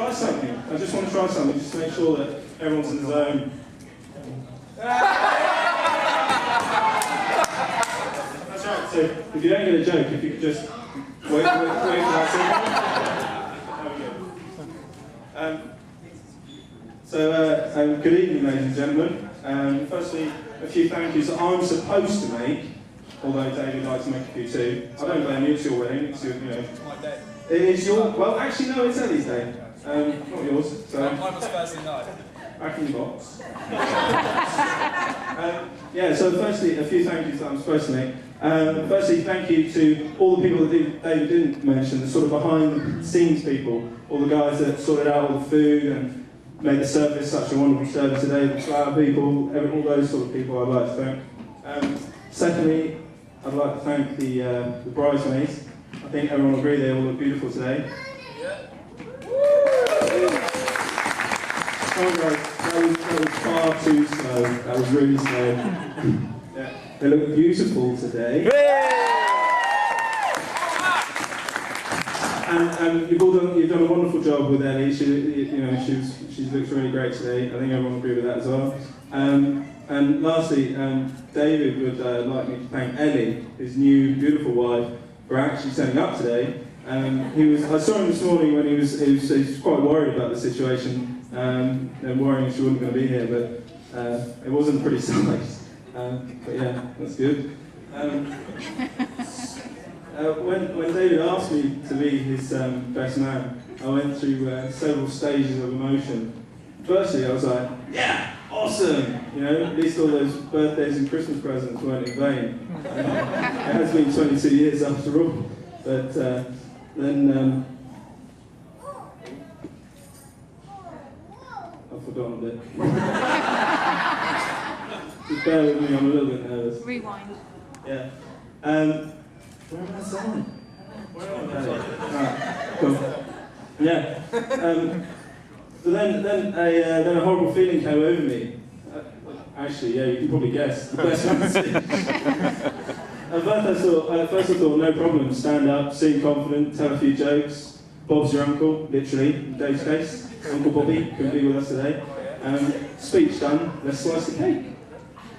try something. I just want to try something, just to make sure that everyone's in the zone. That's right, so if you don't get a joke, if you could just wait for that signal. Good evening, ladies and gentlemen. Firstly, a few thank yous that I'm supposed to make, although David likes to make a few too. I don't blame you, it's your wedding, it's your, you know. It's my day. It is your, well actually no, it's Ellie's day. Not yours, so. I was Thursday night. Back in the box. Yeah, so firstly, a few thank yous that I'm supposed to make. Firstly, thank you to all the people that David didn't mention, the sort of behind the scenes people, all the guys that sorted out all the food and made the service such a wonderful service today, the flower people, all those sort of people I'd like to thank. Secondly, I'd like to thank the bridesmaids. I think everyone will agree they all look beautiful today. Oh, right. That was far too slow. That was really slow. Yeah. They look beautiful today. And you've done a wonderful job with Ellie. She looks really great today. I think everyone will agree with that as well. And lastly, David would like me to thank Ellie, his new beautiful wife, for actually turning up today. I saw him this morning when he was quite worried about the situation. And worrying she wasn't going to be here, but it wasn't pretty size. But yeah, that's good. When David asked me to be his best man, I went through several stages of emotion. Firstly, I was like, yeah, awesome! You know, at least all those birthdays and Christmas presents weren't in vain. It has been 22 years after all. But then I've forgotten a bit. Just bear with me, I'm a little bit nervous. Rewind. Yeah. Where am I going? Alright, cool. Yeah. So then a horrible feeling came over me. Actually, yeah, you can probably guess. The best one to see. At first I thought, no problem, stand up, seem confident, tell a few jokes. Bob's your uncle, literally, in Dave's case. Uncle Bobby couldn't be with us today. Speech done, let's slice the cake.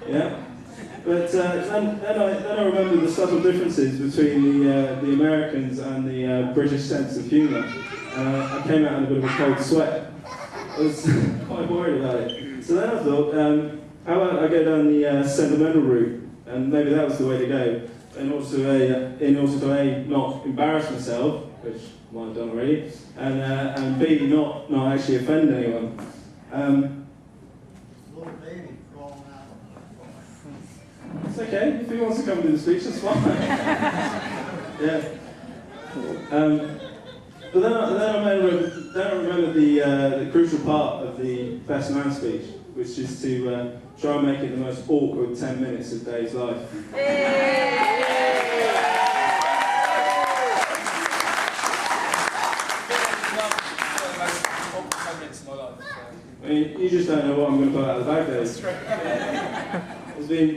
Yeah? But then I remembered the subtle differences between the Americans and the British sense of humour. I came out in a bit of a cold sweat. I was quite worried about it. So then I thought, how about I go down the sentimental route? And maybe that was the way to go. In order to not embarrass myself, which I might have done already, and B, not actually offend anyone. Little baby crawling out. It's okay, if he wants to come do the speech, that's fine. Yeah. But then I remember the crucial part of the best man speech, which is to try and make it the most awkward 10 minutes of Dave's life. I mean, you just don't know what I'm going to put out of the bag, Dave.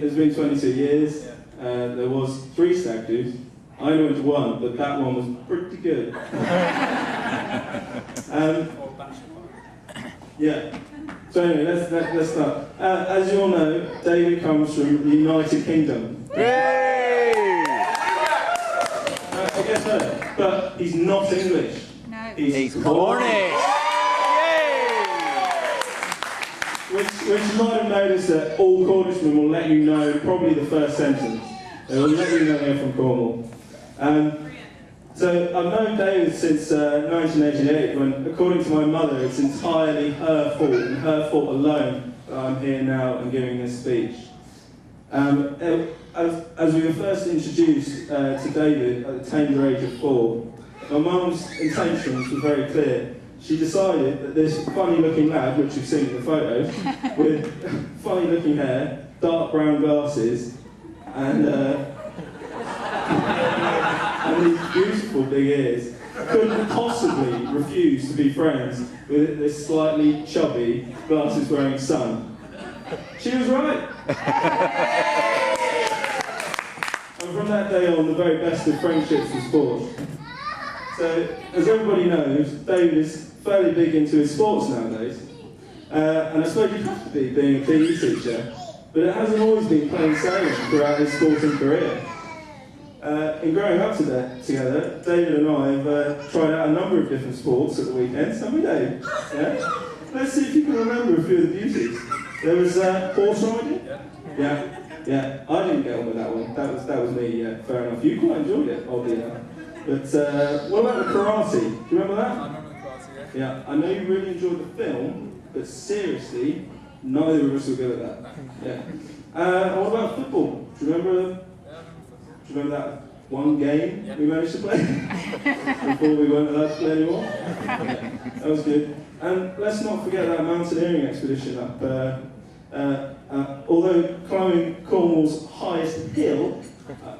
There's been 22 years. There was 3 stag do's. I only went to 1, but that one was pretty good. Yeah. So anyway, let's start. As you all know, David comes from the United Kingdom. Yay! I guess so. But he's not English. No. He's Cornish! Which you might have noticed that all Cornishmen will let you know probably the first sentence. They will let you know they're from Cornwall. So I've known David since 1988, when, according to my mother, it's entirely her fault, and her fault alone, that I'm here now and giving this speech. As we were first introduced to David at the tender age of 4, my mum's intentions were very clear. She decided that this funny-looking lad, which you've seen in the photos, with funny-looking hair, dark brown glasses, and these beautiful big ears, couldn't possibly refuse to be friends with this slightly chubby, glasses-wearing son. She was right. And from that day on, the very best of friendships was forged. So So, as everybody knows, David is fairly big into his sports nowadays. And I suppose you have to be, being a PE teacher, but it hasn't always been plain sailing throughout his sporting career. In growing up together, David and I have tried out a number of different sports at the weekends, haven't we, Dave? Yeah? Let's see if you can remember a few of the beauties. There was horse riding. Yeah. I didn't get on with that one. That was me. Yeah, fair enough. You quite enjoyed it, oddly enough. But what about the karate? Do you remember that? I remember the karate. Yeah. I know you really enjoyed the film, but seriously, neither of us were good at that. Yeah. What about football? Do you remember? Yeah, I remember football. Do you remember that one game we managed to play before we weren't allowed to play anymore? Yeah, that was good. And let's not forget that mountaineering expedition up. Although climbing Cornwall's highest hill,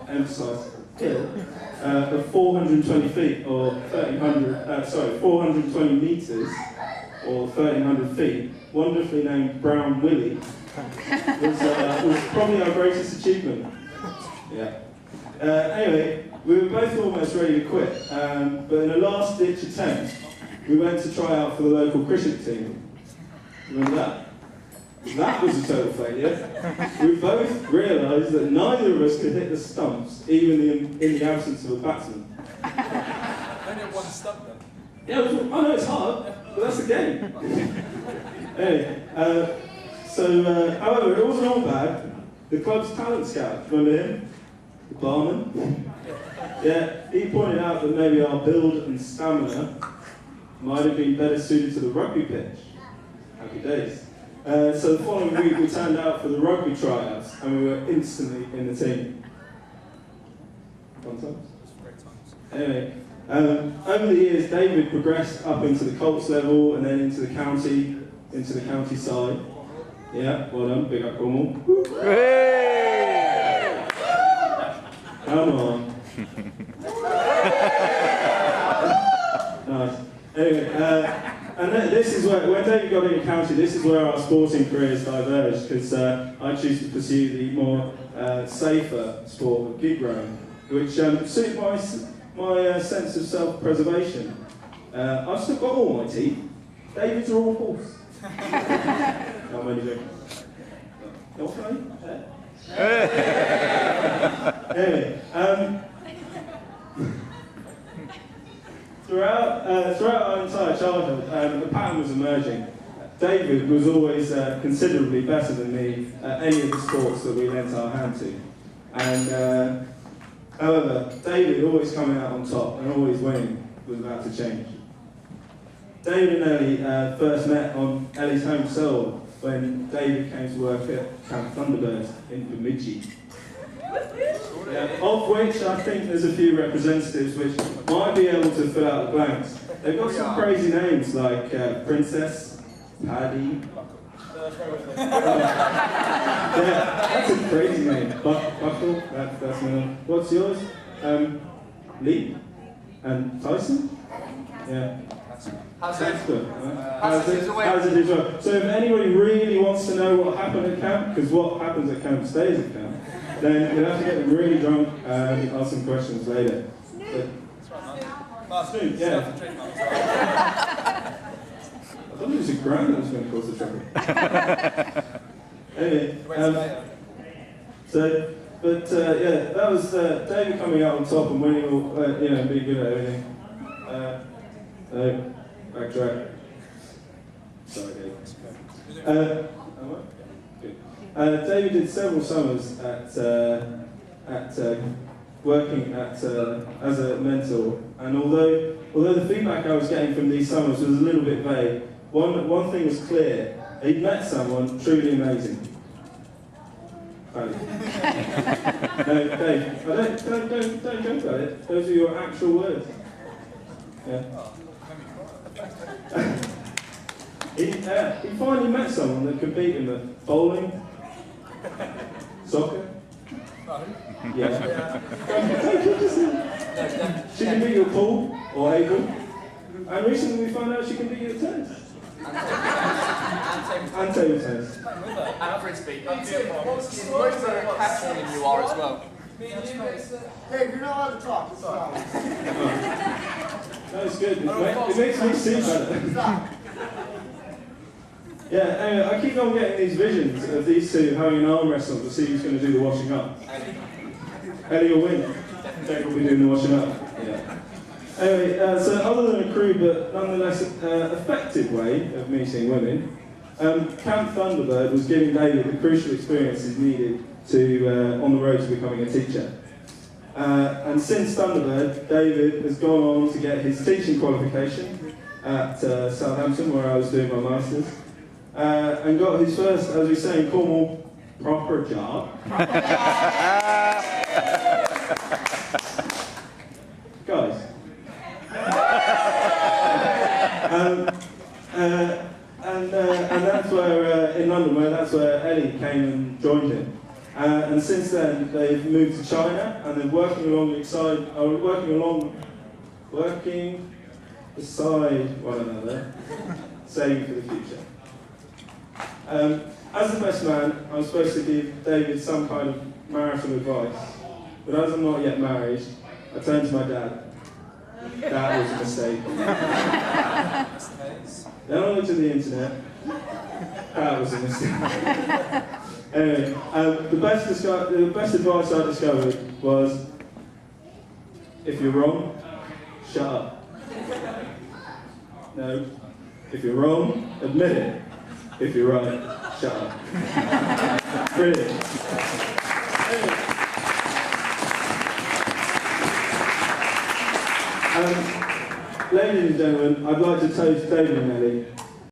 emphasise hill, of 420 feet or 420 metres or 1,300 feet, wonderfully named Brown Willie, was probably our greatest achievement. Yeah. Anyway, we were both almost ready to quit, but in a last-ditch attempt, we went to try out for the local cricket team. Remember that? That was a total failure. We both realised that neither of us could hit the stumps, even in the absence of a batsman. Only one stump then. Yeah, I know it's hard, but that's the game. Anyway, however, it wasn't all bad. The club's talent scout, remember him? The barman? Yeah, he pointed out that maybe our build and stamina might have been better suited to the rugby pitch. Happy days. So the following week we turned out for the rugby tryouts and we were instantly in the team. Fun times? Great times. Anyway, over the years David progressed up into the Colts level and then into the county side. Yeah, well done, big up Cornwall. Come on. Nice. Anyway, and this is where, when David got into county, this is where our sporting careers diverged, because I choose to pursue the more safer sport of gig rowing, which suit my sense of self-preservation. I've still got all my teeth. David's are all false. No, I'm only joking. No, funny? Anyway, throughout our entire childhood, the pattern was emerging. David was always considerably better than me at any of the sports that we lent our hand to. And however, David always coming out on top and always winning was about to change. David and Ellie first met on Ellie's home soil when David came to work at Camp Thunderbird in Bemidji. Of which I think there's a few representatives which might be able to fill out the blanks. They've got some crazy names like Princess, Paddy. Yeah, that's a crazy name. Buckle, that's my name. What's yours? Lee? And Tyson? Yeah. How's That's it? good. How's it as well? So if anybody really wants to know what happened at camp, because what happens at camp stays at camp, then you'll have to get them really drunk and ask some questions later. Last Snoop, yeah. I thought it was a grand that was going to cause the trouble. Anyway, yeah, that was David coming out on top and winning all, being good at everything. Backtrack. Sorry, Dave. David did several summers at working as a mentor, and although the feedback I was getting from these summers was a little bit vague, one thing was clear: he'd met someone truly amazing. Paddy. No, Dave, don't joke about it. Those are your actual words. Yeah. He finally met someone that could beat him at bowling, soccer. Yeah. She can beat you at pool or able. And recently we found out she can beat you at tennis. And table tennis. And frisbee. What passionate than you are as well. Hey, you're not allowed to talk. This is No, it's good. It makes me see better. Yeah, anyway, I keep on getting these visions of these two having an arm wrestle to see who's going to do the washing up. Ellie will win. Jack will be doing the washing up. Yeah. Anyway, so other than a crude but nonetheless effective way of meeting women, Camp Thunderbird was giving David the crucial experiences needed to on the road to becoming a teacher. And since Thunderbird, David has gone on to get his teaching qualification at Southampton, where I was doing my masters, and got his first, as we say in Cornwall, proper job. Guys. And that's where, in London, that's where Ellie came and joined him. And since then, they've moved to China, and they're working beside one another, saving for the future. As the best man, I'm supposed to give David some kind of marital advice, but as I'm not yet married, I turned to my dad. That was a mistake. Then I looked at the internet. That was a mistake. Anyway, the best advice I discovered was, if you're wrong, shut up. No, if you're wrong, admit it. If you're right, shut up. Brilliant. Ladies and gentlemen, I'd like to toast David and Ellie